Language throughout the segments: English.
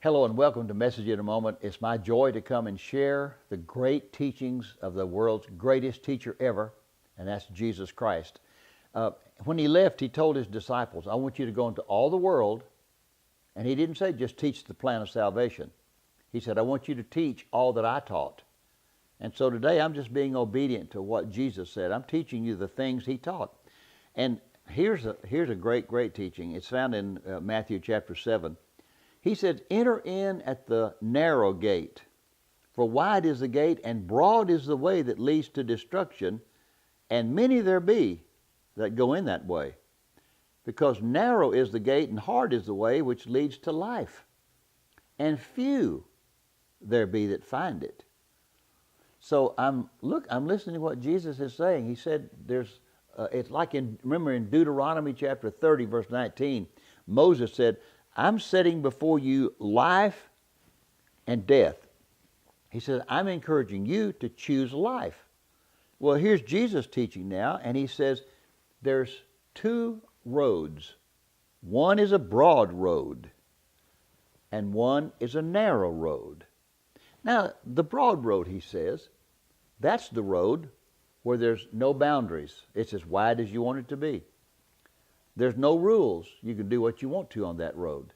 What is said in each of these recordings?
Hello and welcome to Message in a Moment. It's my joy to come and share the great teachings of the world's greatest teacher ever, and that's Jesus Christ. When he left, he told his disciples, I want you to go into all the world, and he didn't say just teach the plan of salvation. He said, I want you to teach all that I taught. And so today I'm just being obedient to what Jesus said. I'm teaching you the things he taught. And here's a great teaching. It's found in Matthew chapter 7. He said, enter in at the narrow gate, for wide is the gate and broad is the way that leads to destruction, and many there be that go in that way. Because narrow is the gate and hard is the way which leads to life, and few there be that find it. So I'm listening to what Jesus is saying. He said it's like remember in Deuteronomy chapter 30 verse 19, Moses said, I'm setting before you life and death. He said, I'm encouraging you to choose life. Well, here's Jesus teaching now, and he says there's two roads. One is a broad road, and one is a narrow road. Now, the broad road, he says, that's the road where there's no boundaries. It's as wide as you want it to be. There's no rules. You can do what you want to on that road.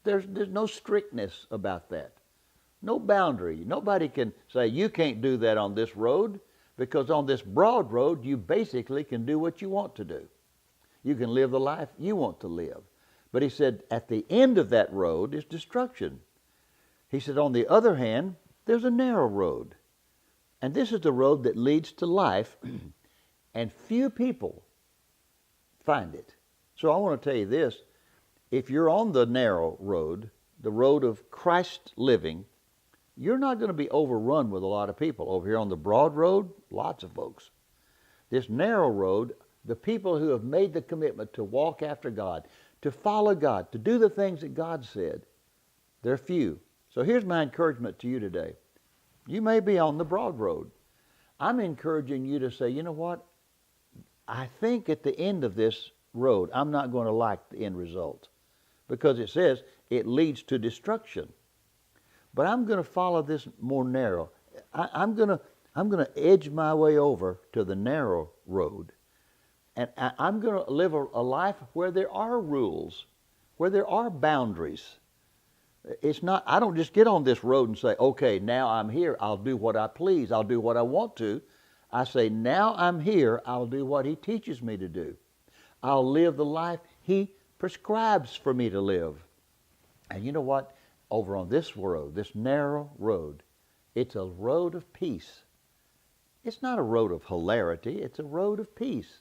There's no strictness about that. No boundary. Nobody can say, you can't do that on this road, because on this broad road, you basically can do what you want to do. You can live the life you want to live. But he said, at the end of that road is destruction. He said, on the other hand, there's a narrow road. And this is the road that leads to life, and few people find it. So I want to tell you this. If you're on the narrow road, the road of Christ living, you're not going to be overrun with a lot of people. Over here on the broad road, lots of folks. This narrow road, the people who have made the commitment to walk after God, to follow God, to do the things that God said, they're few. So here's my encouragement to you today. You may be on the broad road. I'm encouraging you to say, you know what? I think at the end of this road, I'm not going to like the end result, because it says it leads to destruction. But I'm going to follow this more narrow. I'm going to edge my way over to the narrow road, and I'm going to live a life where there are rules, where there are boundaries. It's not, I don't just get on this road and say, okay, now I'm here, I'll do what I please, I'll do what I want to. I say, now I'm here, I'll do what he teaches me to do. I'll live the life he prescribes for me to live. And you know what? Over on this road, this narrow road, it's a road of peace. It's not a road of hilarity, it's a road of peace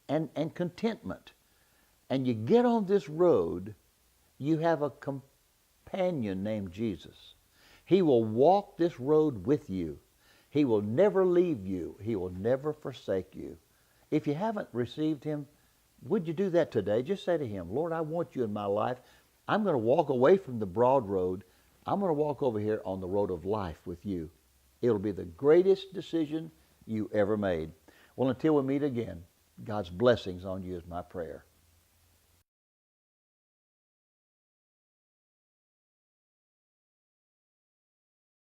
and contentment. And you get on this road, you have a companion named Jesus. He will walk this road with you. He will never leave you. He will never forsake you. If you haven't received him, would you do that today? Just say to him, Lord, I want you in my life. I'm going to walk away from the broad road. I'm going to walk over here on the road of life with you. It'll be the greatest decision you ever made. Well, until we meet again, God's blessings on you is my prayer.